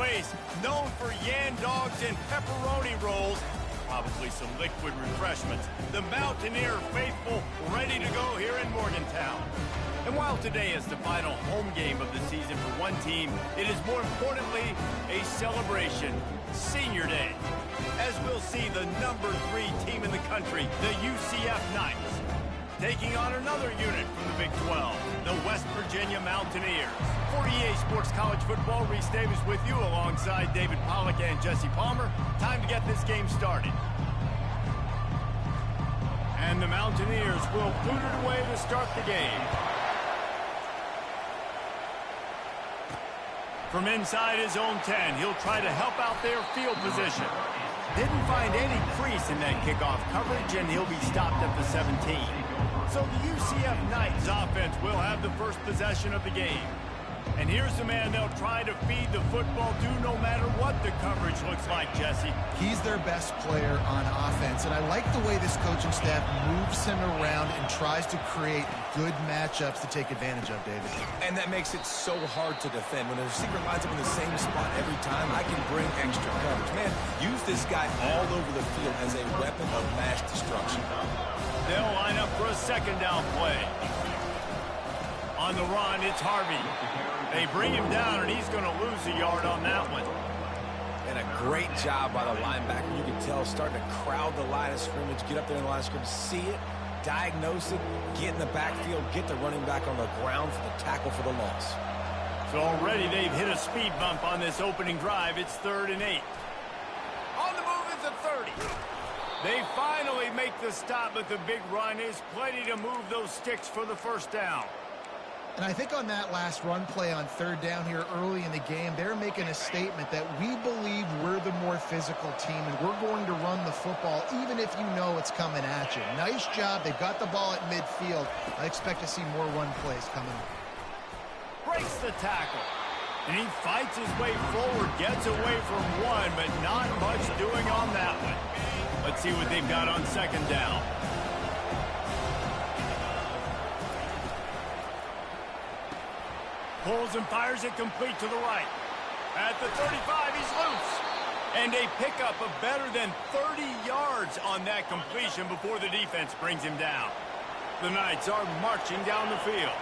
place known for yan dogs and pepperoni rolls, probably some liquid refreshments. The Mountaineer faithful ready to go here in Morgantown. And while today is the final home game of the season for one team, it is more importantly a celebration, Senior Day, as we'll see the number 3 team in the country, the UCF Knights, taking on another unit from the Big 12, the West Virginia Mountaineers. For EA Sports College Football, Reese Davis with you alongside David Pollack and Jesse Palmer. Time to get this game started. And the Mountaineers will boot it away to start the game. From inside his own 10, he'll try to help out their field position. Didn't find any crease in that kickoff coverage, and he'll be stopped at the 17. So the UCF Knights offense will have the first possession of the game. And here's the man they'll try to feed the football to no matter what the coverage looks like, Jesse. He's their best player on offense, and I like the way this coaching staff moves him around and tries to create good matchups to take advantage of, David. And that makes it so hard to defend. When the receiver lines up in the same spot every time, I can bring extra coverage. Man, use this guy all over the field as a weapon of mass destruction. They'll line up for a second down play. On the run, it's Harvey. They bring him down, and he's going to lose a yard on that one. And a great job by the linebacker. You can tell starting to crowd the line of scrimmage, get up there in the line of scrimmage, see it, diagnose it, get in the backfield, get the running back on the ground for the tackle for the loss. So already they've hit a speed bump on this opening drive. It's 3rd and 8. On the move is a 30. They finally make the stop, but the big run is plenty to move those sticks for the first down. And I think on that last run play on 3rd down here early in the game, they're making a statement that we believe we're the more physical team and we're going to run the football even if you know it's coming at you. Nice job. They've got the ball at midfield. I expect to see more run plays coming up. Breaks the tackle. And he fights his way forward, gets away from one, but not much doing on that one. Let's see what they've got on 2nd down. Pulls and fires it complete to the right. At the 35, he's loose. And a pickup of better than 30 yards on that completion before the defense brings him down. The Knights are marching down the field.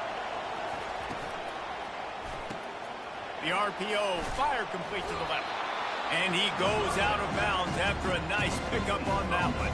The RPO, fire complete to the left. And he goes out of bounds after a nice pickup on that one.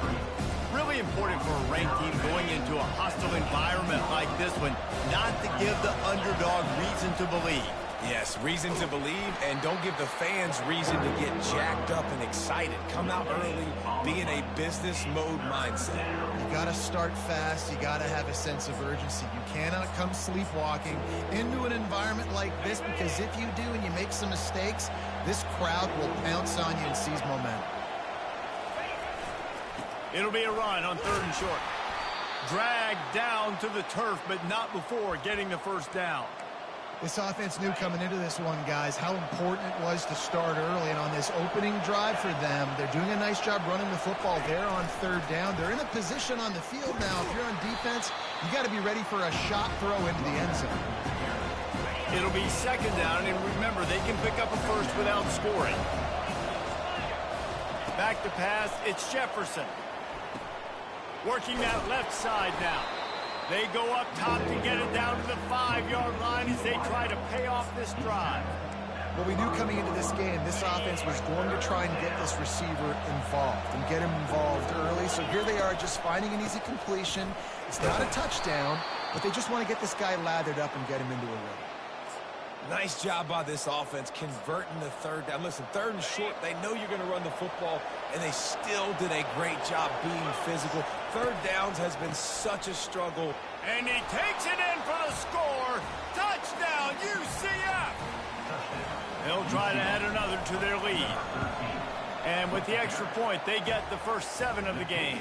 Really important for a ranked team going into a hostile environment like this one, not to give the underdog reason to believe. Yes, reason to believe, and don't give the fans reason to get jacked up and excited. Come out early, be in a business mode mindset. You got to start fast. You got to have a sense of urgency. You cannot come sleepwalking into an environment like this, because if you do and you make some mistakes, this crowd will pounce on you and seize momentum. It'll be a run on 3rd and short. Dragged down to the turf, but not before getting the first down. This offense knew coming into this one, guys, how important it was to start early. And on this opening drive for them, they're doing a nice job running the football there on 3rd down. They're in a position on the field now. If you're on defense, you got to be ready for a shot throw into the end zone. It'll be 2nd down, and remember, they can pick up a first without scoring. Back to pass, it's Jefferson. Working that left side now. They go up top to get it down to the 5-yard line as they try to pay off this drive. Well, we knew coming into this game, this offense was going to try and get this receiver involved and get him involved early. So here they are just finding an easy completion. It's not a touchdown, but they just want to get this guy lathered up and get him into a rhythm. Nice job by this offense converting the 3rd down. Listen, 3rd and short, they know you're going to run the football, and they still did a great job being physical. 3rd downs has been such a struggle. And he takes it in for the score. Touchdown, UCF! They'll try to add another to their lead. And with the extra point, they get the first 7 of the game.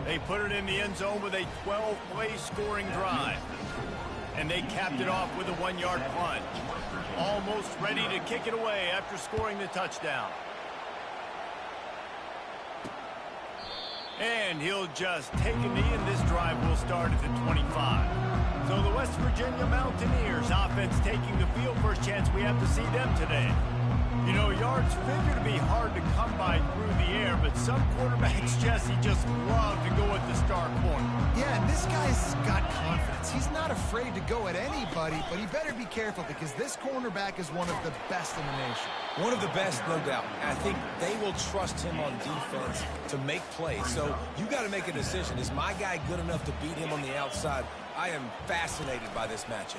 They put it in the end zone with a 12-play scoring drive. And they capped it off with a 1-yard plunge. Almost ready to kick it away after scoring the touchdown. And he'll just take a knee, and this drive will start at the 25. So the West Virginia Mountaineers offense taking the field. First chance we have to see them today. You know, arms figure to be hard to come by through the air, but some quarterbacks, Jesse, just love to go at the star point. Yeah, and this guy's got confidence. He's not afraid to go at anybody, but he better be careful because this cornerback is one of the best in the nation. One of the best, no doubt. And I think they will trust him on defense to make plays. So you got to make a decision. Is my guy good enough to beat him on the outside? I am fascinated by this matchup.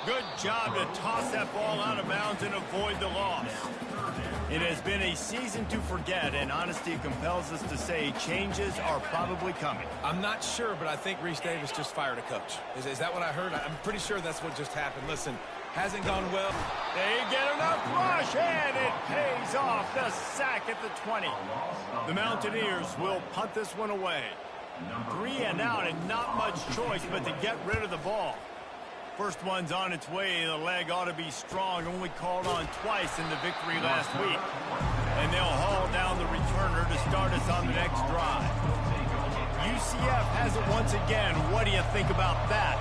Good job to toss that ball out of bounds and avoid the loss. It has been a season to forget, and honesty compels us to say changes are probably coming. I'm not sure, but I think Reese Davis just fired a coach. Is that what I heard? I'm pretty sure that's what just happened. Listen, hasn't gone well. They get enough rush, and it pays off. The sack at the 20. The Mountaineers will punt this one away. 3 and out, and not much choice but to get rid of the ball. First one's on its way. The leg ought to be strong. Only called on twice in the victory last week. And they'll haul down the returner to start us on the next drive. UCF has it once again. What do you think about that?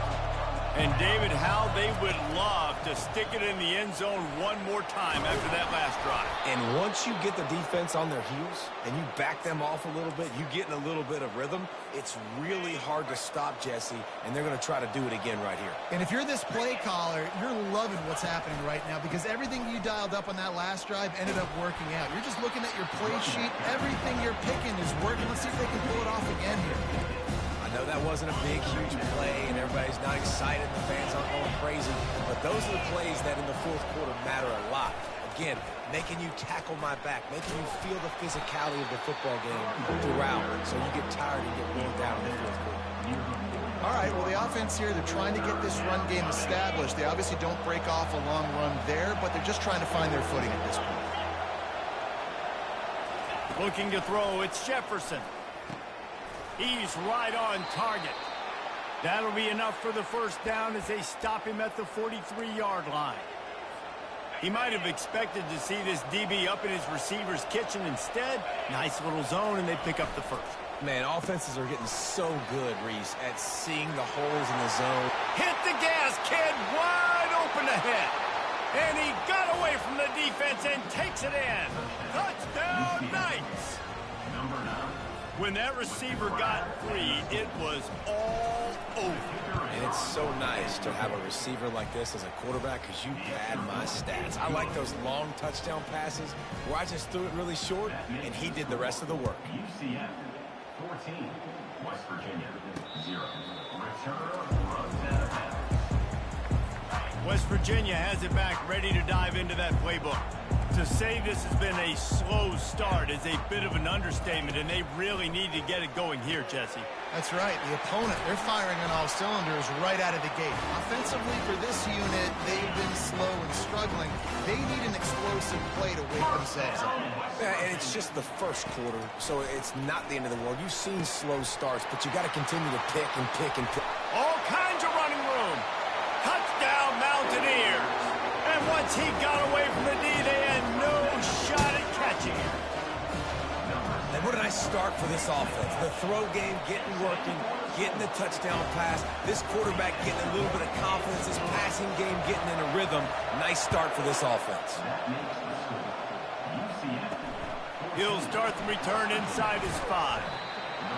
And, David, how they would love to stick it in the end zone one more time after that last drive. And once you get the defense on their heels and you back them off a little bit, you get in a little bit of rhythm, it's really hard to stop, Jesse, and they're going to try to do it again right here. And if you're this play caller, you're loving what's happening right now because everything you dialed up on that last drive ended up working out. You're just looking at your play sheet. Everything you're picking is working. Let's see if they can pull it off again here. I know that wasn't a big, huge play, and everybody's not excited. The fans aren't going crazy. But those are the plays that in the fourth quarter matter a lot. Again, making you tackle my back, making you feel the physicality of the football game throughout, so you get tired and get worn down in the fourth quarter. All right, well, the offense here, they're trying to get this run game established. They obviously don't break off a long run there, but they're just trying to find their footing at this point. Looking to throw, it's Jefferson. He's right on target. That'll be enough for the first down as they stop him at the 43-yard line. He might have expected to see this DB up in his receiver's kitchen. Instead, nice little zone, and they pick up the first. Man, offenses are getting so good, Reese, at seeing the holes in the zone. Hit the gas, kid. Wide open ahead. And he got away from the defense and takes it in. Touchdown, Knights. When that receiver got free, it was all over. And it's so nice to have a receiver like this as a quarterback because you pad my stats. I like those long touchdown passes where I just threw it really short, and he did the rest of the work. UCF 14, West Virginia 0. Returner runs out of bounds. West Virginia has it back, ready to dive into that playbook. To say this has been a slow start is a bit of an understatement, and they really need to get it going here, Jesse. That's right. The opponent, they're firing on all cylinders right out of the gate. Offensively for this unit, they've been slow and struggling. They need an explosive play to wake themselves up. Yeah, and it's just the first quarter, so it's not the end of the world. You've seen slow starts, but you got to continue to pick and pick and pick. All kinds of running room. Touchdown, Mountaineers. And once he got away from the D, they had no shot at catching him. And what a nice start for this offense. The throw game getting working, getting the touchdown pass. This quarterback getting a little bit of confidence. This passing game getting in a rhythm. Nice start for this offense. He'll start the return inside his 5.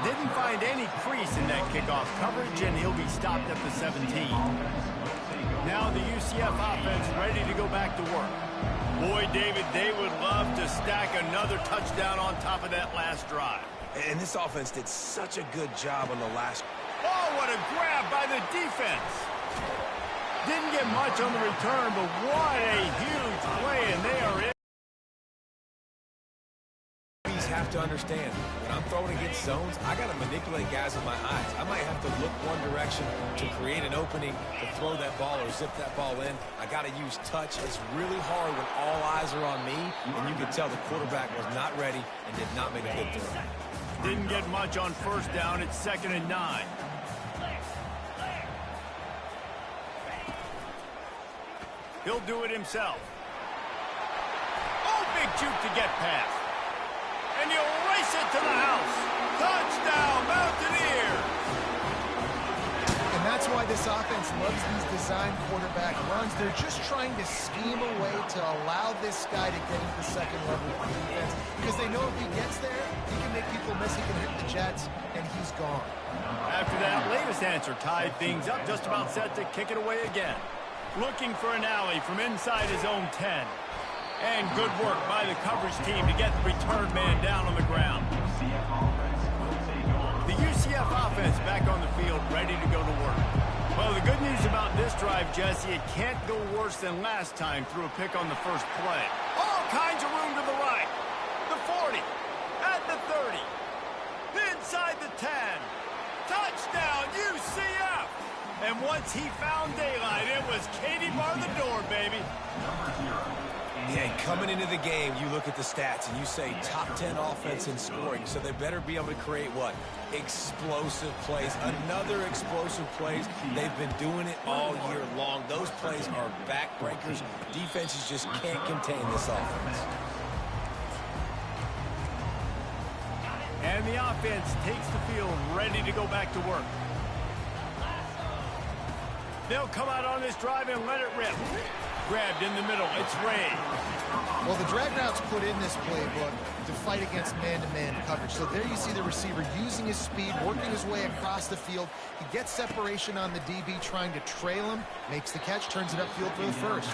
Didn't find any crease in that kickoff coverage, and he'll be stopped at the 17. Now the UCF offense ready to go back to work. Boy, David, they would love to stack another touchdown on top of that last drive. And this offense did such a good job on the last. Oh, what a grab by the defense. Didn't get much on the return, but what a huge play, and they are in. Have to understand, when I'm throwing against zones, I got to manipulate guys with my eyes. I might have to look one direction to create an opening to throw that ball or zip that ball in. I got to use touch. It's really hard when all eyes are on me, and you can tell the quarterback was not ready and did not make a good throw. Didn't get much on first down. It's 2nd and 9. He'll do it himself. Oh, big juke to get past. And he'll race it to the house. Touchdown, Mountaineers! And that's That's why this offense loves these design quarterback runs. They're just trying to scheme a way to allow this guy to get into the second level of defense because they know if he gets there, he can make people miss, he can hit the Jets, and he's gone. After that latest answer tied things up, just about set to kick it away again. Looking for an alley from inside his own 10. And good work by the coverage team to get the return man down on the ground. The UCF offense back on the field, ready to go to work. Well, the good news about this drive, Jesse, it can't go worse than last time through a pick on the first play. All kinds of room to the right. The 40, at the 30, inside the 10. Touchdown, UCF! And once he found daylight, it was Katie bar the door, baby. Yeah, coming into the game, you look at the stats and you say top 10 offense in scoring, so they better be able to create what? Explosive plays. Another explosive plays. They've been doing it all year long. Those plays are backbreakers. Defenses just can't contain this offense. And the offense takes the field, ready to go back to work. They'll come out on this drive and let it rip. Grabbed in the middle. It's Ray. Well, the drag routes put in this playbook to fight against man-to-man coverage. So there you see the receiver using his speed, working his way across the field. He gets separation on the DB, trying to trail him, makes the catch, turns it upfield for the first.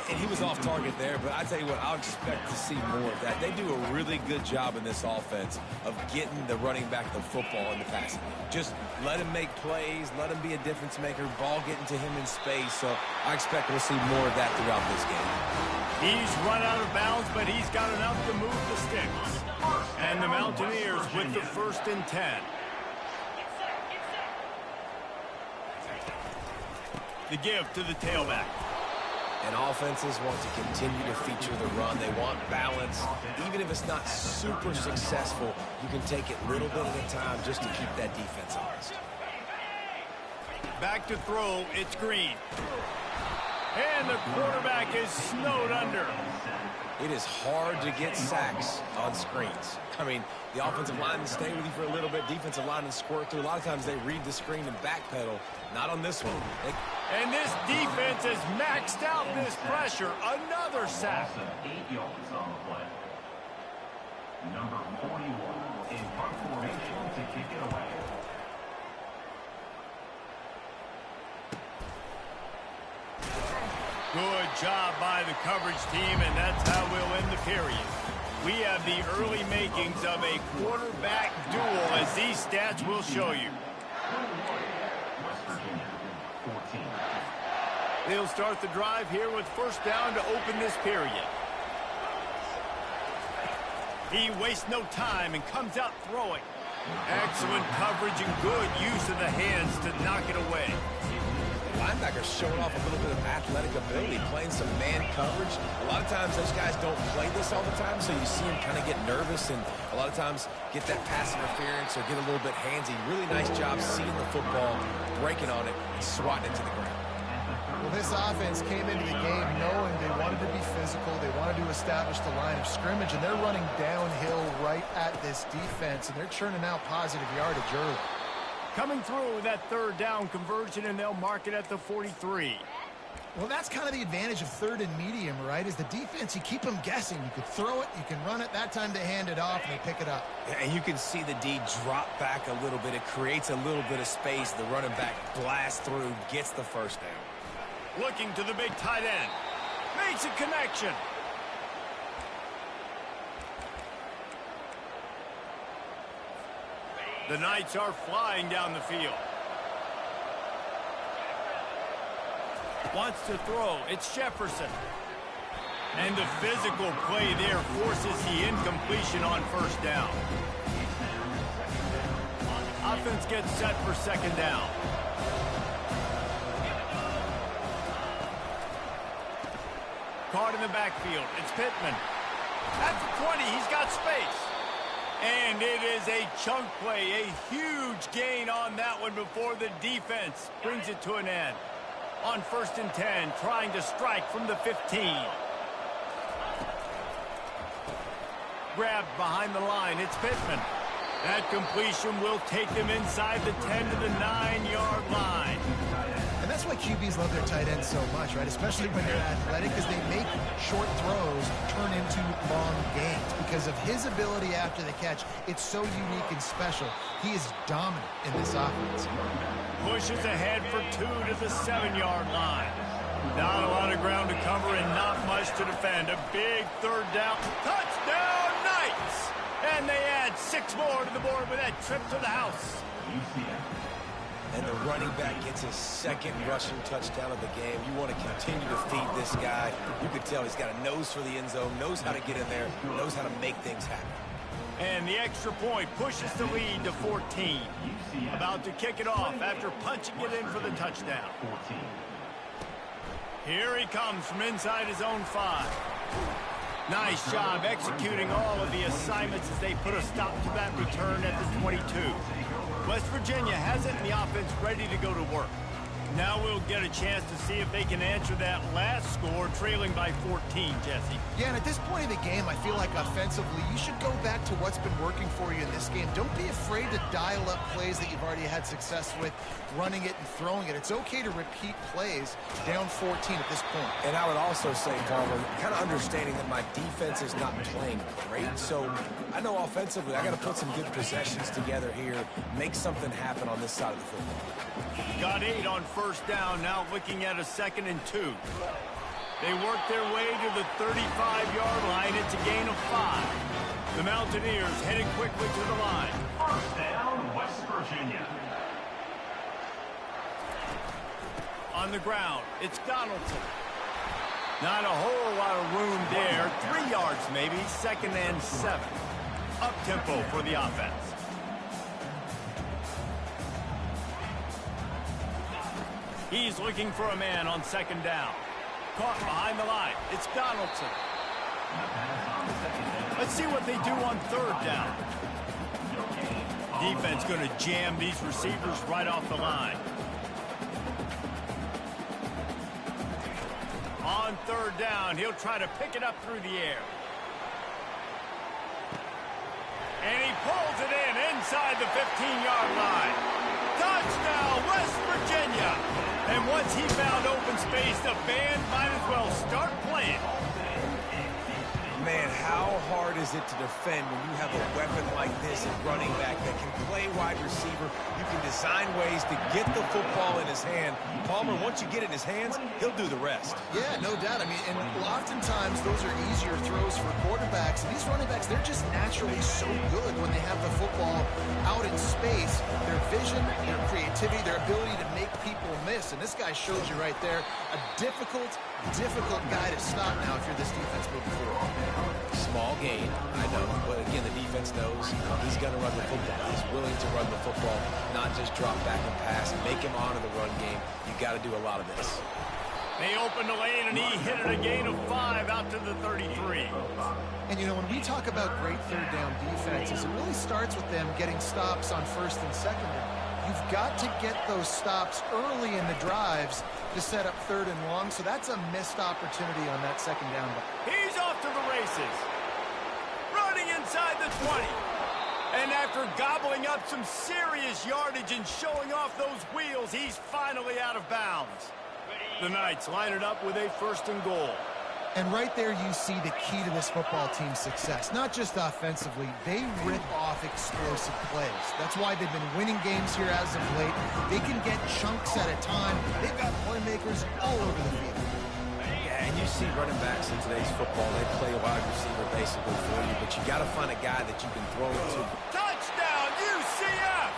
And he was off target there, but I tell you what, I'll expect to see more of that. They do a really good job in this offense of getting the running back the football in the passing. Just let him make plays, let him be a difference maker, ball getting to him in space. So I expect we'll see more of that throughout this game. He's run out of bounds, but he's got enough to move the sticks. And the Mountaineers with the 1st and 10. The give to the tailback. And offenses want to continue to feature the run. They want balance. Even if it's not super successful, you can take it little bit at a time just to keep that defense honest. Back to throw, it's Green. And the quarterback is snowed under. It is hard to get sacks on screens. I mean, the offensive line will stay with you for a little bit. Defensive line will squirt through. A lot of times they read the screen and backpedal. Not on this one. And this defense has maxed out this pressure. Another sack. 8 yards on the play. Number 41 in punt formation to kick it away. Good job by the coverage team, and that's how we'll end the period. We have the early makings of a quarterback duel, as these stats will show you. West Virginia, 14. They'll start the drive here with 1st down to open this period. He wastes no time and comes out throwing. Excellent coverage and good use of the hands to knock it away. Linebackers showing off a little bit of athletic ability, playing some man coverage. A lot of times those guys don't play this all the time, so you see them kind of get nervous and a lot of times get that pass interference or get a little bit handsy. Really nice job seeing the football, breaking on it, and swatting it to the ground. Well, this offense came into the game knowing they wanted to be physical. They wanted to establish the line of scrimmage, and they're running downhill right at this defense, and they're churning out positive yardage early. Coming through that 3rd down conversion, and they'll mark it at the 43. Well, that's kind of the advantage of 3rd and medium, right? Is the defense, you keep them guessing. You could throw it, you can run it. That time they hand it off, and they pick it up. Yeah, and you can see the D drop back a little bit. It creates a little bit of space. The running back blasts through, gets the 1st down. Looking to the big tight end. Makes a connection. The Knights are flying down the field. Wants to throw. It's Jefferson. And the physical play there forces the incompletion on 1st down. Offense gets set for 2nd down. Caught in the backfield. It's Pittman. At the 20, he's got space. And it is a chunk play, a huge gain on that one before the defense brings it to an end. On 1st and 10, trying to strike from the 15. Grabbed behind the line, it's Pittman. That completion will take them inside the 10 to the 9-yard line. that's why QBs love their tight ends so much, right? Especially when they're athletic, because they make short throws turn into long gains. Because of his ability after the catch, it's so unique and special. He is dominant in this offense. Pushes ahead for 2 to the 7-yard line. Not a lot of ground to cover and not much to defend. A big third down. Touchdown, Knights! And they add 6 more to the board with that trip to the house. And the running back gets his second rushing touchdown of the game. You want to continue to feed this guy. You can tell he's got a nose for the end zone, knows how to get in there, knows how to make things happen. And the extra point pushes the lead to 14. About to kick it off after punching it in for the touchdown. Here he comes from inside his own 5. Nice job executing all of the assignments as they put a stop to that return at the 22. West Virginia has it in the offense ready to go to work. Now we'll get a chance to see if they can answer that last score, trailing by 14, Jesse. Yeah, and at this point in the game, I feel like offensively, you should go back to what's been working for you in this game. Don't be afraid to dial up plays that you've already had success with, running it and throwing it. It's okay to repeat plays down 14 at this point. And I would also say, Palmer, kind of understanding that my defense is not playing great, so I know offensively I got to put some good possessions together here, make something happen on this side of the football. Got 8 on first down, now looking at a 2nd and 2. They work their way to the 35-yard line. It's a gain of 5. The Mountaineers heading quickly to the line. First down, West Virginia. On the ground, it's Donaldson. Not a whole lot of room there. 3 yards maybe, 2nd and 7. Up-tempo for the offense. He's looking for a man on 2nd down. Caught behind the line. It's Donaldson. Let's see what they do on 3rd down. Defense going to jam these receivers right off the line. On 3rd down, he'll try to pick it up through the air. And he pulls it in inside the 15-yard line. Touchdown, West Virginia. And once he found open space, the band might as well start playing. Man, how hard is it to defend when you have a weapon like this at running back that can play wide receiver? You can design ways to get the football in his hand. Palmer, once you get it in his hands, he'll do the rest. Yeah, no doubt. I mean, and oftentimes those are easier throws for quarterbacks. And these running backs, they're just naturally so good when they have the football out in space. Their vision, their creativity, their ability to make people miss. And this guy shows you right there a difficult guy to stop now if you're this defense moving forward. Small gain, I know, but again, the defense knows he's going to run the football. He's willing to run the football, not just drop back and pass, make him honor the run game. You got to do a lot of this. They opened the lane, and he hit it a gain of 5 out to the 33. And, you know, when we talk about great 3rd down defenses, it really starts with them getting stops on 1st and 2nd down. You've got to get those stops early in the drives to set up 3rd and long, so that's a missed opportunity on that 2nd down. He's off to the races. Running inside the 20. And after gobbling up some serious yardage and showing off those wheels, he's finally out of bounds. The Knights line it up with a 1st and goal. And right there you see the key to this football team's success. Not just offensively, they rip off explosive plays. That's why they've been winning games here as of late. They can get chunks at a time. They've got playmakers all over the field. Yeah, and you see running backs in today's football, they play a wide receiver basically for you, but you got to find a guy that you can throw it to. Touchdown, UCF!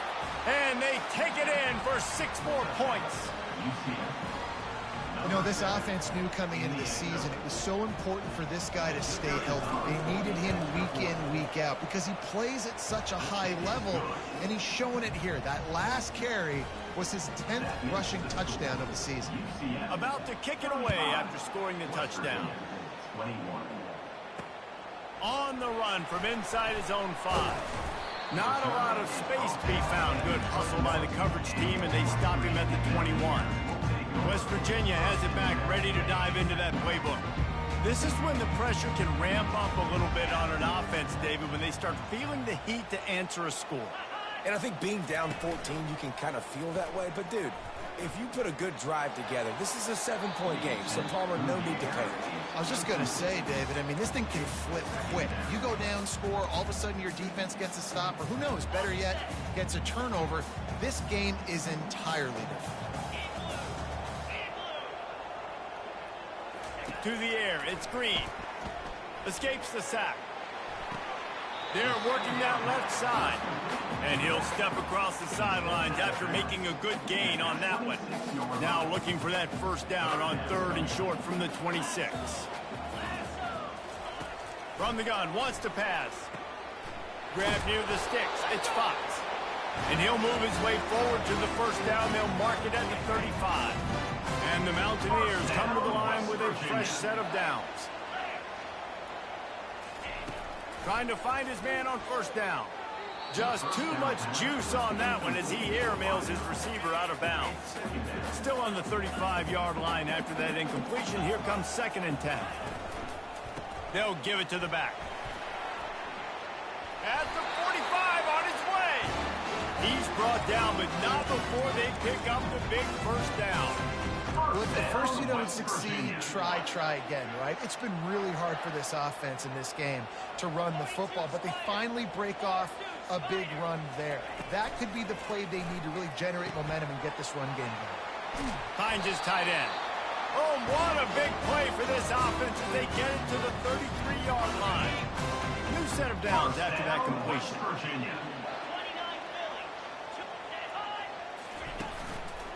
And they take it in for 6 more points. You know, this offense knew coming into the season it was so important for this guy to stay healthy. They needed him week in, week out because he plays at such a high level, and he's showing it here. That last carry was his 10th rushing touchdown of the season. About to kick it away after scoring the touchdown. 21. On the run from inside his own 5. Not a lot of space to be found. Good hustle by the coverage team, and they stop him at the 21. West Virginia has it back, ready to dive into that playbook. This is when the pressure can ramp up a little bit on an offense, David, when they start feeling the heat to answer a score. And I think being down 14, you can kind of feel that way. But, dude, if you put a good drive together, this is a 7-point game, so Palmer, no need to panic. I was just going to say, David, I mean, this thing can flip quick. You go down, score, all of a sudden your defense gets a stop, or who knows, better yet, gets a turnover. This game is entirely different. To the air, it's Green. Escapes the sack. They're working that left side. And he'll step across the sidelines after making a good gain on that one. Now looking for that first down on 3rd and short from the 26. From the gun, wants to pass. Grab near the sticks, it's Fox. And he'll move his way forward to the first down. They'll mark it at the 35. And the Mountaineers come to the line with a fresh set of downs. Trying to find his man on first down. Just too much juice on that one as he airmails his receiver out of bounds. Still on the 35-yard line after that incompletion. Here comes 2nd and 10. They'll give it to the back. At the 45 on his way. He's brought down, but not before they pick up the big first down. Well, if at first you don't succeed, try again, right? It's been really hard for this offense in this game to run the football, but they finally break off a big run there. That could be the play they need to really generate momentum and get this run game going. Finds his tight end. Oh, what a big play for this offense as they get it to the 33-yard line. New set of downs after that completion.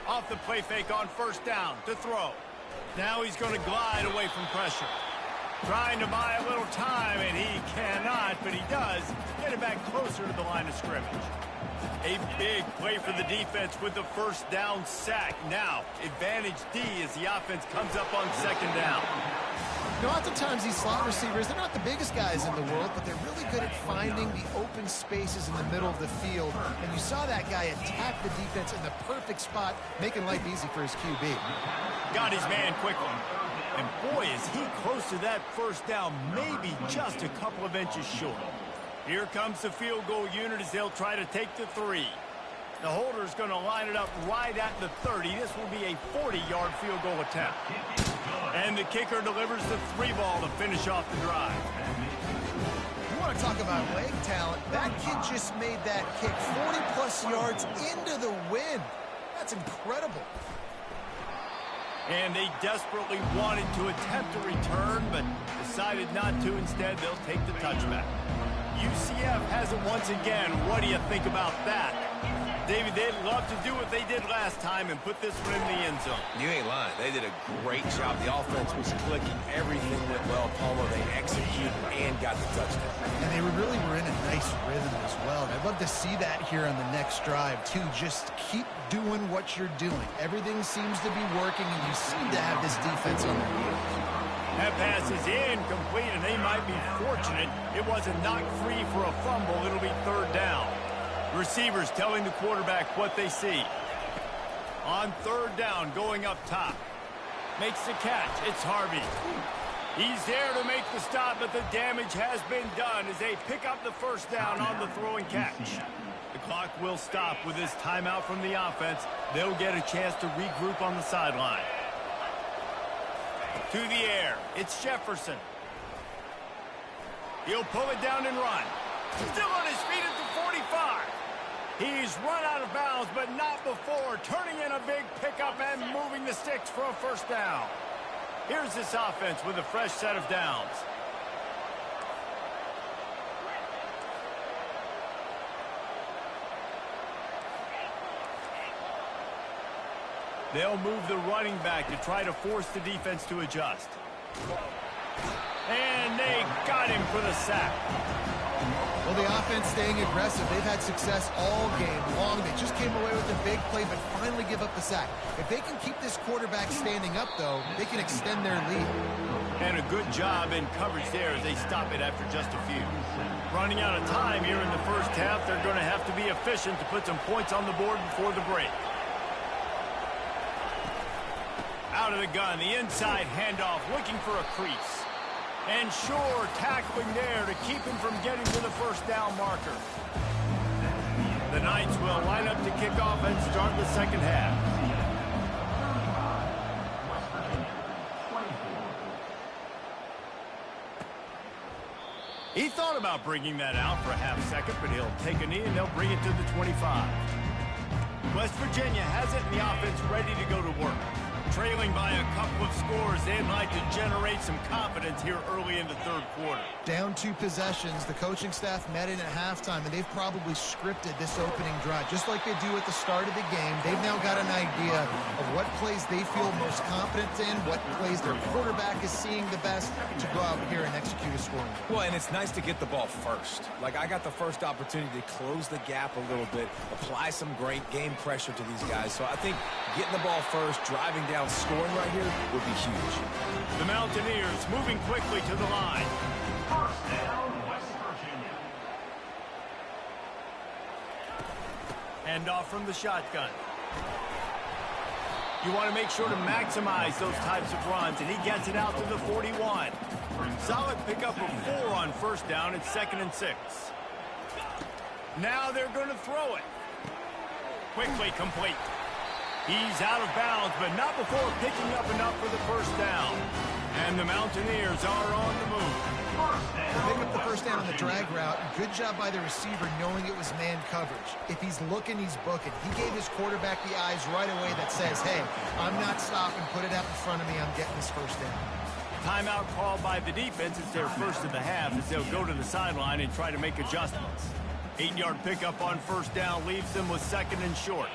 Off the play fake on first down to throw. Now he's going to glide away from pressure. Trying to buy a little time, and he cannot, but he does get it back closer to the line of scrimmage. A big play for the defense with the first down sack. Now, advantage D as the offense comes up on 2nd down. You know, oftentimes these slot receivers, they're not the biggest guys in the world, but they're really good at finding the open spaces in the middle of the field. And you saw that guy attack the defense in the perfect spot, making life easy for his QB. Got his man quickly. And boy, is he close to that first down, maybe just a couple of inches short. Here comes the field goal unit as they'll try to take the 3. The holder's going to line it up right at the 30. This will be a 40-yard field goal attempt. And the kicker delivers the 3 ball to finish off the drive. You want to talk about leg talent? That kid just made that kick 40-plus yards into the wind. That's incredible. And they desperately wanted to attempt a return, but decided not to. Instead, they'll take the touchback. UCF has it once again. What do you think about that? David, they'd love to do what they did last time and put this one in the end zone. You ain't lying. They did a great job. The offense was clicking. Everything went well. Palmer, they executed and got the touchdown. And they really were in a nice rhythm as well. And I'd love to see that here on the next drive, too. Just keep doing what you're doing. Everything seems to be working, and you seem to have this defense on their heels. That pass is incomplete, and they might be fortunate it wasn't knocked free for a fumble. It'll be 3rd down. Receivers telling the quarterback what they see. On 3rd down, going up top. Makes the catch. It's Harvey. He's there to make the stop, but the damage has been done as they pick up the first down on the throw and catch. The clock will stop with this timeout from the offense. They'll get a chance to regroup on the sideline. To the air, it's Jefferson. He'll pull it down and run. Still on his feet at the 45. He's run out of bounds, but not before turning in a big pickup and moving the sticks for a first down. Here's this offense with a fresh set of downs. They'll move the running back to try to force the defense to adjust. And they got him for the sack. Well, the offense staying aggressive. They've had success all game long. They just came away with a big play, but finally give up the sack. If they can keep this quarterback standing up, though, they can extend their lead. And a good job in coverage there as they stop it after just a few. Running out of time here in the first half, they're going to have to be efficient to put some points on the board before the break. Out of the gun, the inside handoff, looking for a crease. And Shore tackling there to keep him from getting to the first down marker. The Knights will line up to kick off and start the second half. He thought about bringing that out for a half second, but he'll take a knee and they'll bring it to the 25. West Virginia has it and the offense ready to go to work. Trailing by a couple of scores, they'd like to generate some confidence here early in the third quarter. Down 2 possessions, the coaching staff met in at halftime, and they've probably scripted this opening drive. Just like they do at the start of the game, they've now got an idea of what plays they feel most confident in, what plays their quarterback is seeing the best to go out here and execute a scoring. Well, and it's nice to get the ball first. Like, I got the first opportunity to close the gap a little bit, apply some great game pressure to these guys. So I think getting the ball first, driving down, scoring right here would be huge. The Mountaineers moving quickly to the line. First down, West Virginia. Handoff from the shotgun. You want to make sure to maximize those types of runs, and he gets it out to the 41. Solid pickup of 4 on first down. It's 2nd and 6. Now they're going to throw it. Quickly complete. He's out of bounds, but not before picking up enough for the first down. And the Mountaineers are on the move. They pick up the first down on the drag route. Good job by the receiver knowing it was man coverage. If he's looking, he's booking. He gave his quarterback the eyes right away that says, hey, I'm not stopping. Put it out in front of me. I'm getting this first down. Timeout called by the defense. It's their first of the half as they'll go to the sideline and try to make adjustments. 8-yard pickup on first down leaves them with 2nd and short.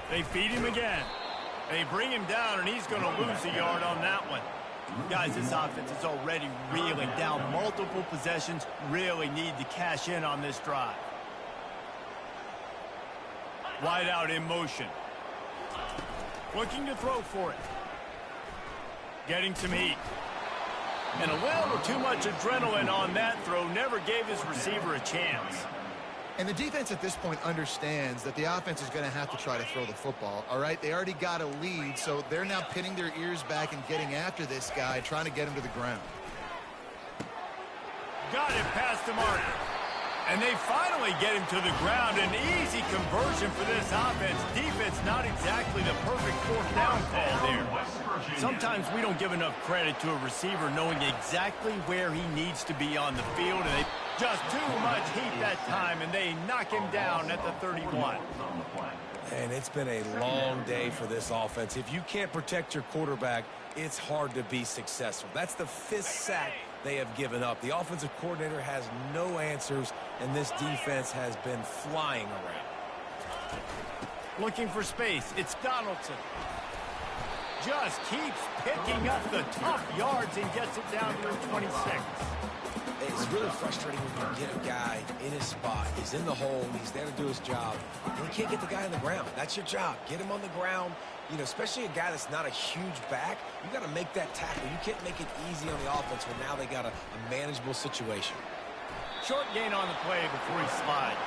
They feed him again. They bring him down, and he's going to lose a yard on that one. Guys, this offense is already reeling down multiple possessions. Really need to cash in on this drive. Wide out in motion. Looking to throw for it. Getting some heat. And a little too much adrenaline on that throw. Never gave his receiver a chance. And the defense at this point understands that the offense is going to have to try to throw the football, all right? They already got a lead, so they're now pinning their ears back and getting after this guy, trying to get him to the ground. Got it past the mark. And they finally get him to the ground. An easy conversion for this offense. Defense not exactly the perfect fourth down call there. Sometimes we don't give enough credit to a receiver knowing exactly where he needs to be on the field, and they just too much heat that time, and they knock him down at the 31. And it's been a long day for this offense. If you can't protect your quarterback, it's hard to be successful. That's the 5th sack they have given up. The offensive coordinator has no answers, and this defense has been flying around. Looking for space. It's Donaldson. Just keeps picking up the tough yards and gets it down to his 26. It's really frustrating when you get a guy in his spot. He's in the hole. He's there to do his job. And you can't get the guy on the ground. That's your job. Get him on the ground. You know, especially a guy that's not a huge back. You got to make that tackle. You can't make it easy on the offense when now they got a manageable situation. Short gain on the play before he slides.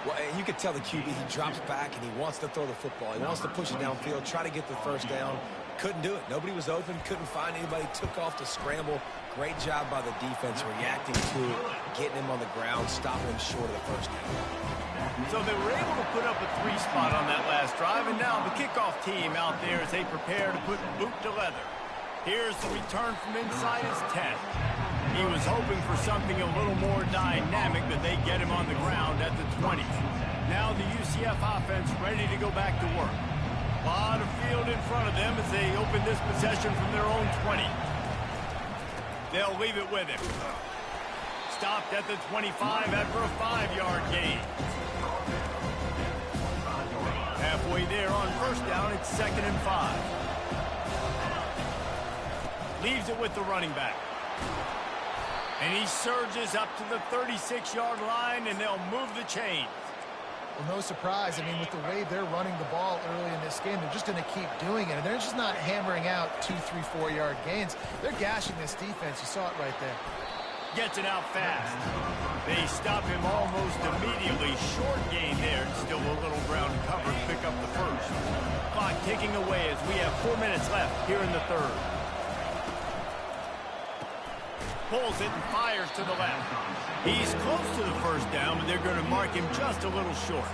Well, you could tell the QB, he drops back and he wants to throw the football. He wants to push it downfield, try to get the first down. Couldn't do it. Nobody was open, couldn't find anybody, took off to scramble. Great job by the defense reacting to it, getting him on the ground, stopping him short of the first down. So they were able to put up a 3 spot on that last drive, and now the kickoff team out there as they prepare to put boot to leather. Here's the return from inside his 10. He was hoping for something a little more dynamic, but they get him on the ground at the 20. Now the UCF offense ready to go back to work. A lot of field in front of them as they open this possession from their own 20. They'll leave it with him. Stopped at the 25 after a 5-yard gain. Halfway there on first down, it's 2nd and 5. Leaves it with the running back. And he surges up to the 36-yard line, and they'll move the chains. Well, no surprise. I mean, with the way they're running the ball early in this game, they're just going to keep doing it. And they're just not hammering out 2, 3, 4-yard gains. They're gashing this defense. You saw it right there. Gets it out fast. They stop him almost immediately. Short gain there. Still a little ground cover to pick up the first. Clock ticking away as we have 4 minutes left here in the third. Pulls it and fires to the left. He's close to the first down, but they're going to mark him just a little short.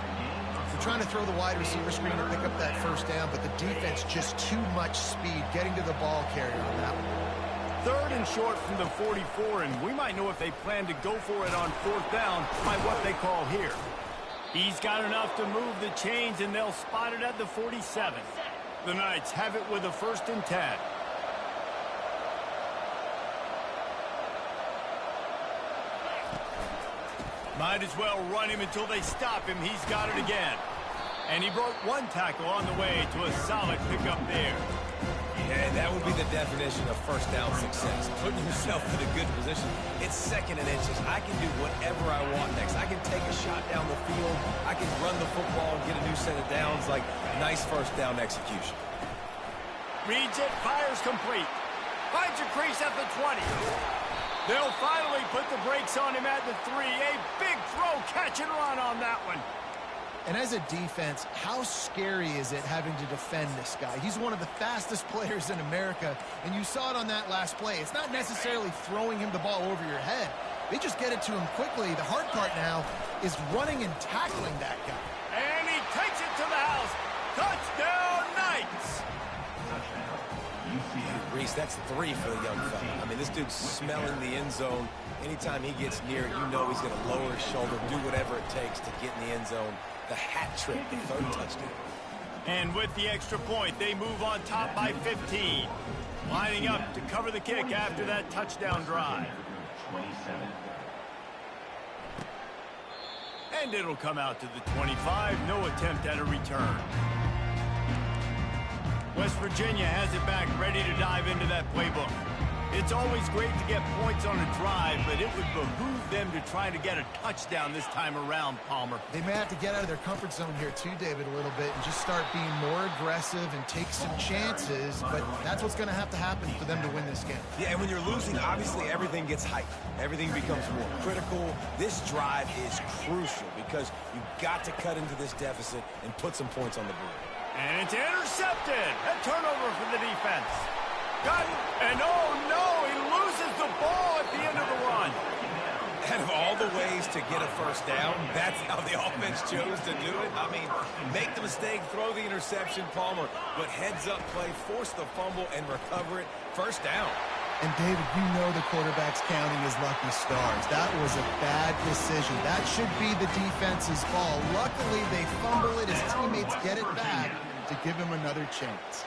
They're trying to throw the wide receiver screen to pick up that first down, but the defense just too much speed getting to the ball carrier on that one. 3rd and short from the 44, and we might know if they plan to go for it on 4th down by what they call here. He's got enough to move the chains, and they'll spot it at the 47. The Knights have it with a 1st and 10. Might as well run him until they stop him. He's got it again. And he broke 1 tackle on the way to a solid pickup there. Yeah, that would be the definition of 1st down success. Putting yourself in a good position. It's 2nd and inches. I can do whatever I want next. I can take a shot down the field. I can run the football and get a new set of downs. Like, nice 1st down execution. Reads it, fires complete. Finds a crease at the 20. They'll finally put the brakes on him at the 3. A big throw, catch and run on that one. And as a defense, how scary is it having to defend this guy? He's one of the fastest players in America, and you saw it on that last play. It's not necessarily throwing him the ball over your head. They just get it to him quickly. The hard part now is running and tackling that guy. And he takes it to the house. Touchdown, Knights! Reese, that's 3 for the young fella. I mean, this dude's smelling the end zone. Anytime he gets near it, you know he's going to lower his shoulder, do whatever it takes to get in the end zone. The hat trick, the 3rd touchdown. And with the extra point, they move on top by 15. Lining up to cover the kick after that touchdown drive. 27. And it'll come out to the 25. No attempt at a return. West Virginia has it back, ready to dive into that playbook. It's always great to get points on a drive, but it would behoove them to try to get a touchdown this time around, Palmer. They may have to get out of their comfort zone here too, David, a little bit and just start being more aggressive and take some chances, but that's what's going to have to happen for them to win this game. Yeah, and when you're losing, obviously everything gets hyped. Everything becomes more critical. This drive is crucial because you've got to cut into this deficit and put some points on the board. And it's intercepted. A turnover for the defense. Got it. And oh no, he loses the ball at the end of the run. Out of all the ways to get a 1st down, that's how the offense chose to do it. I mean, make the mistake, throw the interception, Palmer, but heads-up play, force the fumble, and recover it. 1st down. And, David, you know the quarterback's counting his lucky stars. That was a bad decision. That should be the defense's ball. Luckily, they fumble it. His teammates get it back to give him another chance.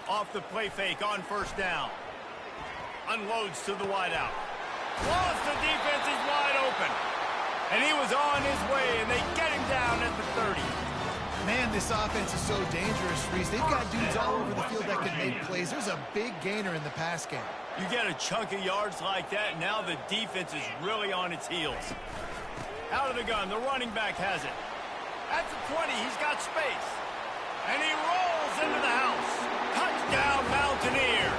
Off the play fake on 1st down. Unloads to the wideout. Lost the defense, he's wide open. And he was on his way, and they get him down at the 30. Man, this offense is so dangerous, Reese. They've got dudes all over the field that can make plays. There's a big gainer in the pass game. You get a chunk of yards like that, now the defense is really on its heels. Out of the gun, the running back has it. At the 20, he's got space. And he rolls into the house. Touchdown, Mountaineers.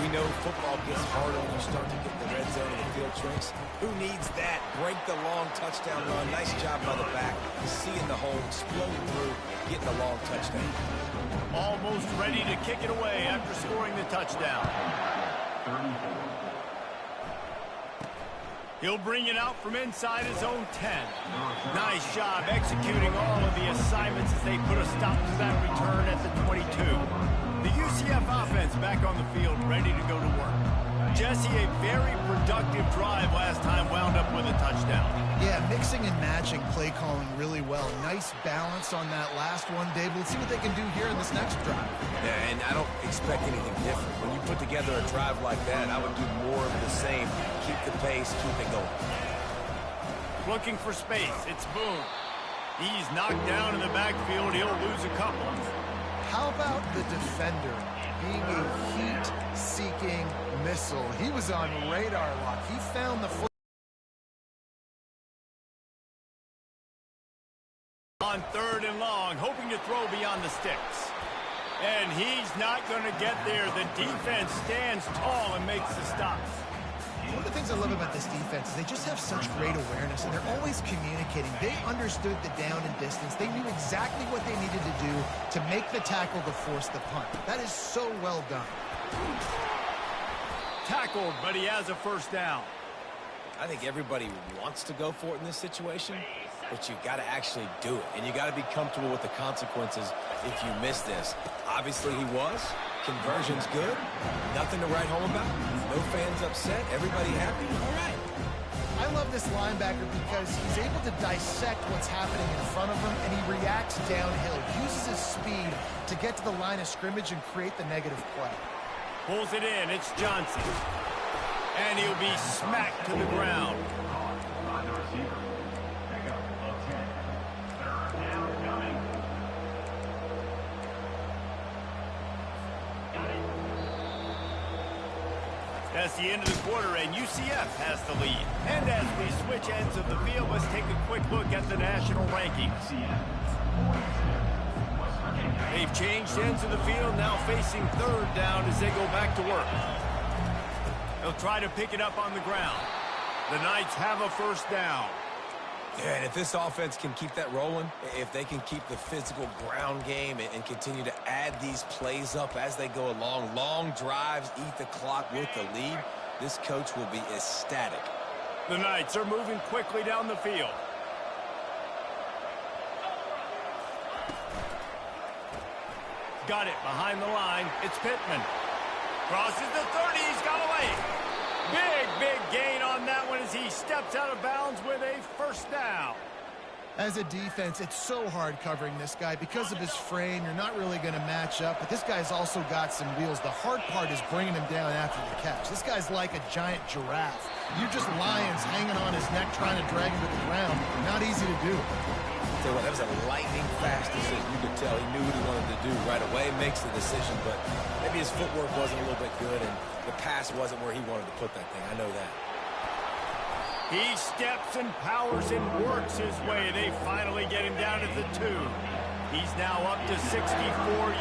We know football gets harder when you start to get the red zone and the field tricks. Who needs that? Break the long touchdown run. Nice job by the back. Seeing the hole, exploding through, getting the long touchdown. Almost ready to kick it away after scoring the touchdown. 34. He'll bring it out from inside his own 10. Nice job executing all of the assignments as they put a stop to that return at the 22. The UCF offense back on the field, ready to go to work. Jesse, a very productive drive last time, wound up with a touchdown. Yeah, mixing and matching play calling really well. Nice balance on that last one, Dave. Let's see what they can do here in this next drive. Yeah, and I don't expect anything different. When you put together a drive like that, I would do more of the same. Keep the pace, keep it going. Looking for space, it's Boone. He's knocked down in the backfield. He'll lose a couple. How about the defender being a heat-seeking missile? He was on radar lock. He found the foot. On 3rd and long, hoping to throw beyond the sticks. And he's not going to get there. The defense stands tall and makes the stops. One of the things I love about this defense is they just have such great awareness, and they're always communicating. They understood the down and distance. They knew exactly what they needed to do to make the tackle to force the punt. That is so well done. Tackled, but he has a 1st down. I think everybody wants to go for it in this situation, but you got to actually do it, and you got to be comfortable with the consequences if you miss this. Obviously, he was. Conversion's good. Nothing to write home about. No fans upset. Everybody happy. All right. I love this linebacker because he's able to dissect what's happening in front of him, and he reacts downhill, uses his speed to get to the line of scrimmage and create the negative play. Pulls it in. It's Johnson. And he'll be smacked to the ground. By the receiver. Pick up of 10. Third down coming. Got it. That's the end of the quarter, and UCF has the lead. And as we switch ends of the field, let's take a quick look at the national rankings. They've changed ends of the field, now facing third down as they go back to work. They'll try to pick it up on the ground. The Knights have a first down. Yeah, and if this offense can keep that rolling, if they can keep the physical ground game and continue to add these plays up as they go along, long drives, eat the clock with the lead, this coach will be ecstatic. The Knights are moving quickly down the field. Got it behind the line. It's Pittman. Crosses the 30. He's got away. Big gain on that one as he steps out of bounds with a first down. As a defense, it's so hard covering this guy. Because of his frame, you're not really going to match up, but this guy's also got some wheels. The hard part is bringing him down after the catch. This guy's like a giant giraffe. You're just lions hanging on his neck trying to drag him to the ground. Not easy to do. Tell you what, that was a lightning-fast decision. You could tell he knew what he wanted to do right away, makes the decision, but maybe his footwork wasn't a little bit good, and the pass wasn't where he wanted to put that thing. I know that. He steps and powers and works his way. They finally get him down at the 2. He's now up to 64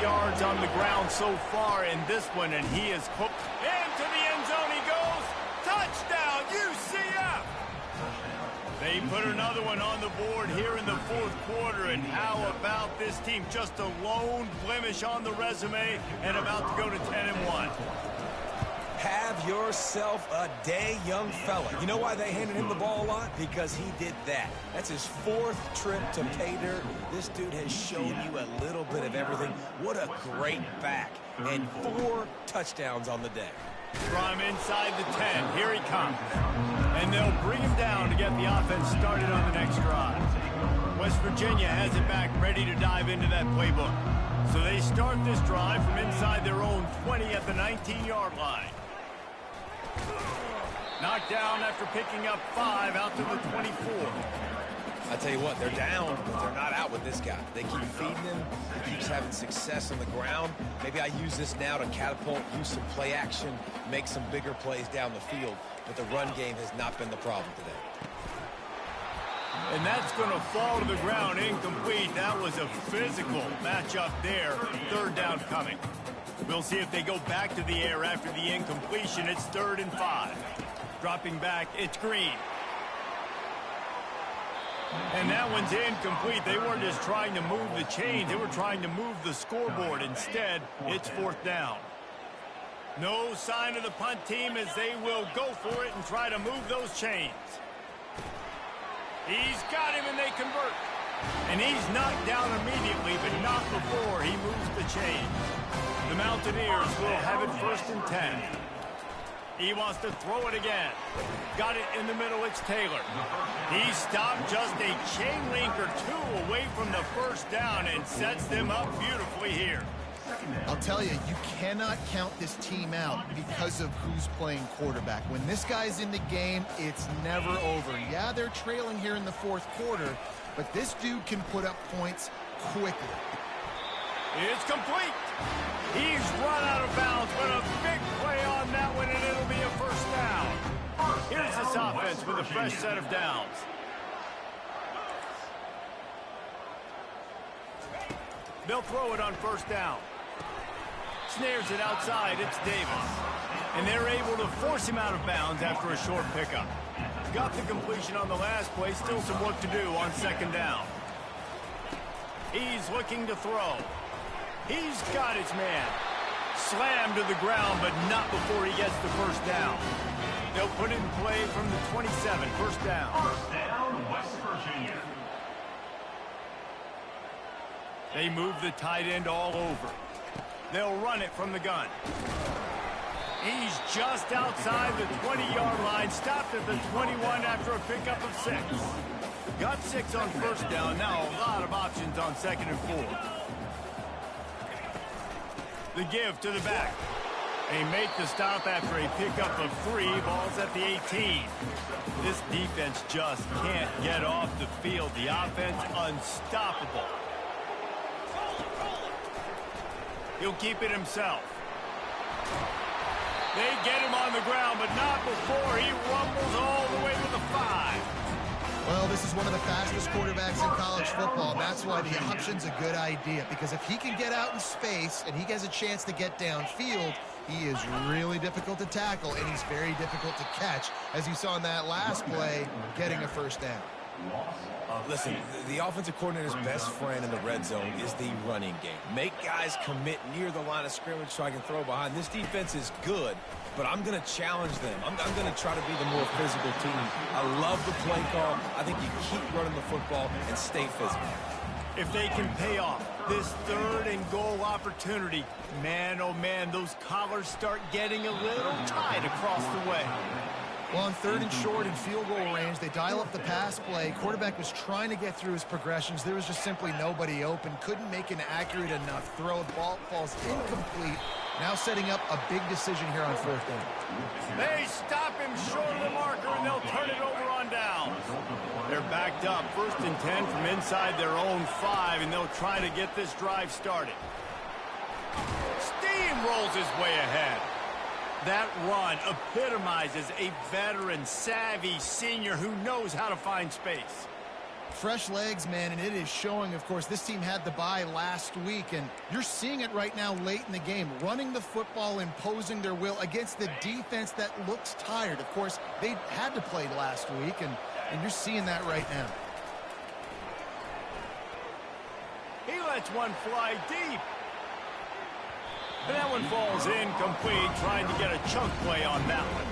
yards on the ground so far in this one, and he is hooked. Into the end zone he goes. Touchdown, UCF! They put another one on the board here in the fourth quarter, and how about this team? Just a lone blemish on the resume and about to go to 10-1. Have yourself a day, young fella. You know why they handed him the ball a lot? Because he did that. That's his 4th trip to pay dirt. This dude has shown you a little bit of everything. What a great back. And 4 touchdowns on the day. From inside the 10, here he comes. And they'll bring him down to get the offense started on the next drive. West Virginia has it back, ready to dive into that playbook. So they start this drive from inside their own 20 at the 19-yard line. Knocked down after picking up 5 out to the 24. I tell you what, they're down, but they're not out with this guy. They keep feeding him. He keeps having success on the ground. Maybe I use this now to catapult, use some play action, make some bigger plays down the field. But the run game has not been the problem today. And that's going to fall to the ground incomplete. That was a physical matchup there. Third down coming. We'll see if they go back to the air after the incompletion. It's 3rd and 5. Dropping back, it's Green. And that one's incomplete. They weren't just trying to move the chains. They were trying to move the scoreboard. Instead, it's 4th down. No sign of the punt team as they will go for it and try to move those chains. He's got him and they convert. And he's knocked down immediately, but not before he moves the chains. The Mountaineers will have it 1st and 10. He wants to throw it again. Got it in the middle, it's Taylor. He stopped just a chain link or 2 away from the first down and sets them up beautifully here. I'll tell you, you cannot count this team out because of who's playing quarterback. When this guy's in the game, it's never over. Yeah, they're trailing here in the 4th quarter, but this dude can put up points quickly. It's complete. He's run out of bounds, but a big play on that one, and it'll be a first down. Here's this offense with a fresh set of downs. They'll throw it on first down. Snares it outside. It's Davis. And they're able to force him out of bounds after a short pickup. Got the completion on the last play. Still some work to do on 2nd down. He's looking to throw. He's got his man. Slammed to the ground, but not before he gets the first down. They'll put it in play from the 27. First down. First down, West Virginia. They move the tight end all over. They'll run it from the gun. He's just outside the 20-yard line, stopped at the 21 after a pickup of 6. Got 6 on first down, now a lot of options on 2nd and 4. The give to the back. They make the stop after a pickup of 3, balls at the 18. This defense just can't get off the field. The offense unstoppable. He'll keep it himself. They get him on the ground, but not before he rumbles all the way to the 5. Well, this is one of the fastest quarterbacks in college football. That's why the option's a good idea, because if he can get out in space and he has a chance to get downfield, he is really difficult to tackle, and he's very difficult to catch, as you saw in that last play, getting a first down. Listen, the offensive coordinator's best friend in the red zone is the running game. Make guys commit near the line of scrimmage so I can throw behind. This defense is good, but I'm going to challenge them. I'm going to try to be the more physical team. I love the play call. I think you keep running the football and stay physical. If they can pay off this 3rd and goal opportunity, man, oh man, those collars start getting a little tight across the way. Well, on 3rd and short in field goal range, they dial up the pass play. Quarterback was trying to get through his progressions. There was just simply nobody open. Couldn't make an accurate enough throw. The ball falls incomplete. Now setting up a big decision here on 4th down. They stop him short of the marker, and they'll turn it over on down. They're backed up. 1st and 10 from inside their own 5, and they'll try to get this drive started. Steamrolls his way ahead. That run epitomizes a veteran, savvy senior who knows how to find space. Fresh legs, man, and it is showing. Of course, this team had the bye last week, and you're seeing it right now late in the game. Running the football, imposing their will against the defense that looks tired. Of course, they had to play last week, and you're seeing that right now. He lets one fly deep. And that one falls incomplete, trying to get a chunk play on that one.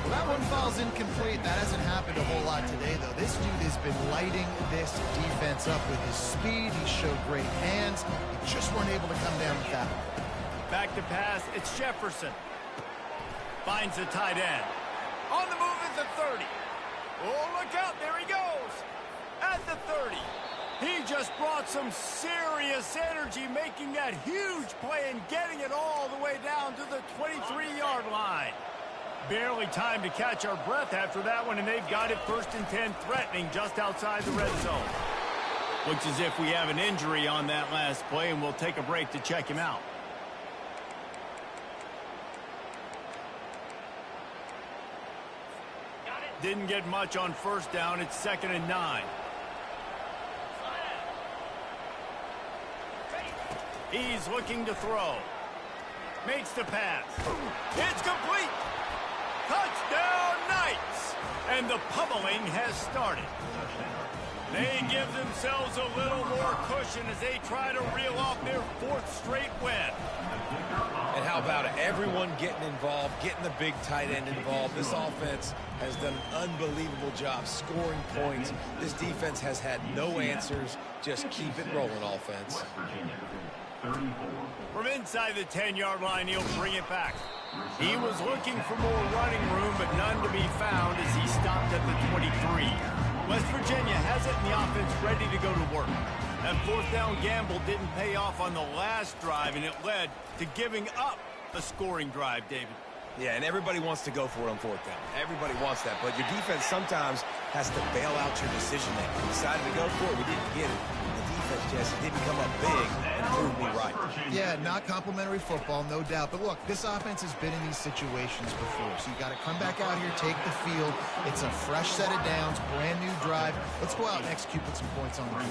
Well, that one falls incomplete. That hasn't happened a whole lot today, though. This dude has been lighting this defense up with his speed. He showed great hands. He just weren't able to come down with that one. Back to pass, it's Jefferson. Finds the tight end. On the move at the 30. Oh, look out, there he goes. At the 30. He just brought some serious energy, making that huge play and getting it all the way down to the 23-yard line. Barely time to catch our breath after that one, and they've got it 1st and 10, threatening just outside the red zone. Looks as if we have an injury on that last play, and we'll take a break to check him out. Didn't get much on 1st down. It's 2nd and 9. He's looking to throw. Makes the pass. It's complete. Touchdown Knights. And the pummeling has started. They give themselves a little more cushion as they try to reel off their 4th straight win. And how about it? Everyone getting involved, getting the big tight end involved. This offense has done an unbelievable job scoring points. This defense has had no answers. Just keep it rolling, offense. From inside the 10-yard line, he'll bring it back. He was looking for more running room, but none to be found as he stopped at the 23. West Virginia has it, and the offense ready to go to work. That 4th down gamble didn't pay off on the last drive, and it led to giving up a scoring drive, David. Yeah, and everybody wants to go for it on 4th down. Everybody wants that, but your defense sometimes has to bail out your decision-making. We decided to go for it, we didn't get it. Jesse didn't come up big and prove me right. Yeah, not complimentary football, no doubt. But look, this offense has been in these situations before. So you got to come back out here, take the field. It's a fresh set of downs, brand new drive. Let's go out and execute, put some points on the board.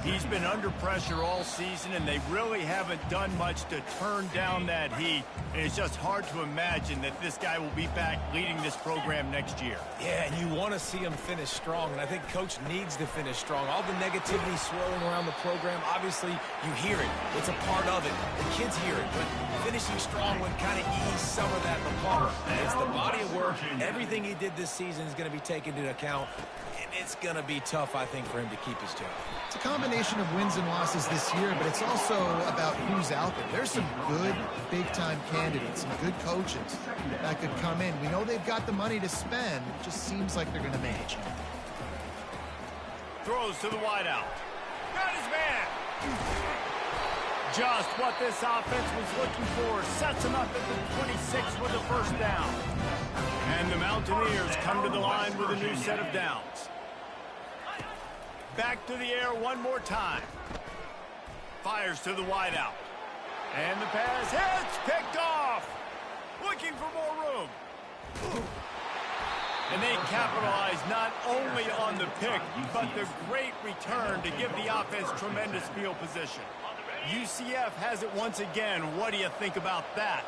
He's been under pressure all season, and they really haven't done much to turn down that heat. And it's just hard to imagine that this guy will be back leading this program next year. Yeah, and you want to see him finish strong, and I think Coach needs to finish strong. All the negativity swirling around the program, obviously, you hear it. It's a part of it. The kids hear it, but finishing strong would kind of ease some of that in the palm. It's the body of work. Everything he did this season is going to be taken into account. and it's going to be tough, I think, for him to keep his job. It's a combination of wins and losses this year, but it's also about who's out there. There's some good big-time candidates, some good coaches that could come in. We know they've got the money to spend. It just seems like they're going to manage. Throws to the wideout. Got his man. Just what this offense was looking for. Sets him up at the 26 with the first down. And the Mountaineers come to the line with a new set of downs. Back to the air one more time. Fires to the wideout. And the pass hits. Picked off. Looking for more room. And they capitalize not only on the pick, but the great return to give the offense tremendous field position. UCF has it once again. What do you think about that?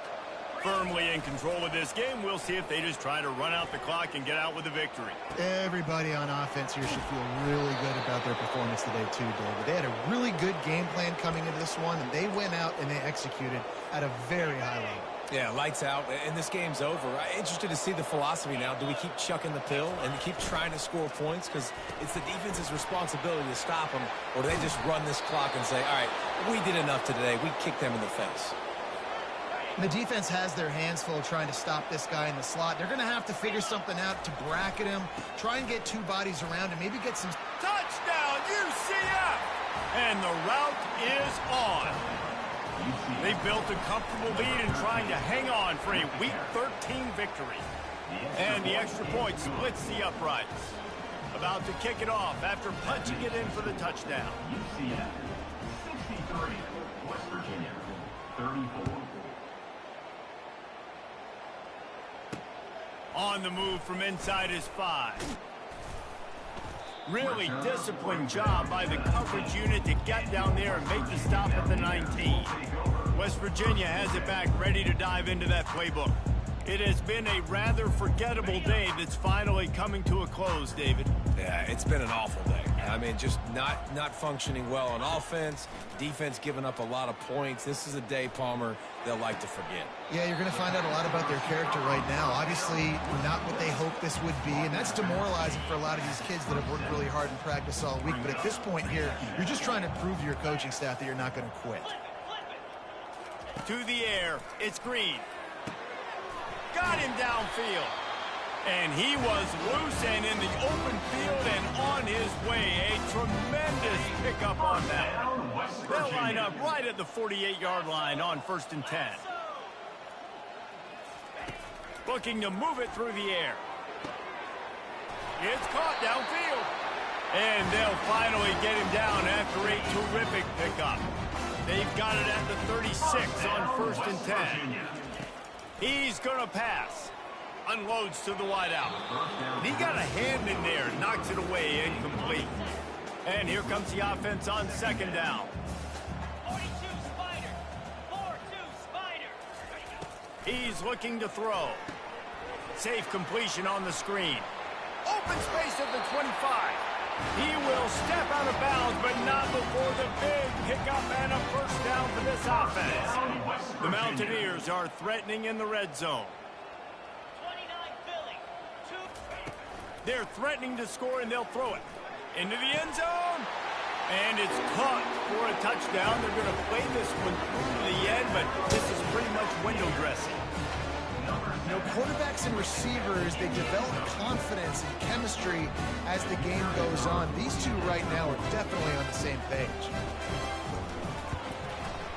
Firmly in control of this game. We'll see if they just try to run out the clock and get out with a victory. Everybody on offense here should feel really good about their performance today too, David. They had a really good game plan coming into this one, and they went out and they executed at a very high level. Yeah, lights out, and this game's over. I'm interested to see the philosophy now. Do we keep chucking the pill and keep trying to score points? Because it's the defense's responsibility to stop them, or do they just run this clock and say, all right, we did enough today. We kicked them in the face. The defense has their hands full trying to stop this guy in the slot. They're going to have to figure something out to bracket him, try and get two bodies around him, maybe get some... Touchdown, UCF! And the route is on. They built a comfortable lead and trying to hang on for a Week 13 victory. And the extra point splits the uprights. About to kick it off after punching it in for the touchdown. UCF 63, West Virginia 34. On the move from inside his 5. Really disciplined job by the coverage unit to get down there and make the stop at the 19. West Virginia has it back, ready to dive into that playbook. It has been a rather forgettable day that's finally coming to a close, David. Yeah, it's been an awful day. I mean, just not functioning well on offense, defense giving up a lot of points. This is a day, Palmer, they'll like to forget. Yeah, you're going to find out a lot about their character right now. Obviously, not what they hoped this would be, and that's demoralizing for a lot of these kids that have worked really hard in practice all week. But at this point here, you're just trying to prove to your coaching staff that you're not going to quit. To the air, it's Green. Got him downfield. And he was loose and in the open field and on his way. A tremendous pickup on that. They'll line up right at the 48-yard line on 1st and 10. Looking to move it through the air. It's caught downfield. And they'll finally get him down after a terrific pickup. They've got it at the 36 on 1st and 10. He's going to pass. Unloads to the wideout. He got a hand in there, knocks it away, incomplete. And here comes the offense on 2nd down. 42 Spider. 4-2 Spider. He's looking to throw. Safe completion on the screen. Open space at the 25. He will step out of bounds, but not before the big pickup and a first down for this offense. The Mountaineers are threatening in the red zone. They're threatening to score, and they'll throw it into the end zone. And it's caught for a touchdown. They're going to play this one through to the end, but this is pretty much window dressing. You know, quarterbacks and receivers, they develop confidence and chemistry as the game goes on. These two right now are definitely on the same page.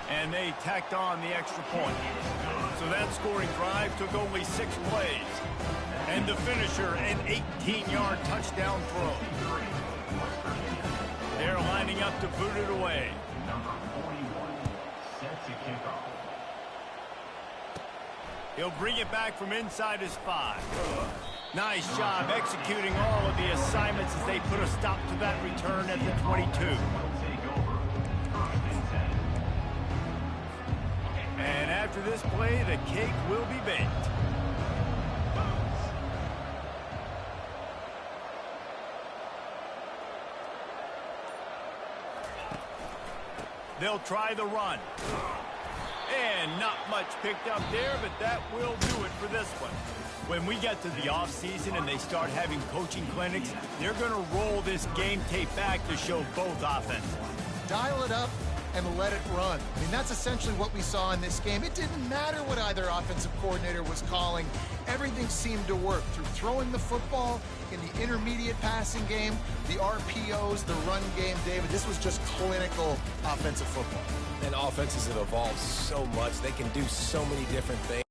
And they tacked on the extra point. So that scoring drive took only 6 plays. And the finisher, an 18-yard touchdown throw. They're lining up to boot it away. Number 41, set to kick off. He'll bring it back from inside his 5. Nice job executing all of the assignments as they put a stop to that return at the 22. And after this play, the cake will be baked. They'll try the run. And not much picked up there, but that will do it for this one. When we get to the offseason and they start having coaching clinics, they're going to roll this game tape back to show both offenses. Dial it up and let it run. I mean, that's essentially what we saw in this game. It didn't matter what either offensive coordinator was calling. Everything seemed to work through throwing the football, in the intermediate passing game, the RPOs, the run game. David, this was just clinical offensive football. And offenses have evolved so much. They can do so many different things.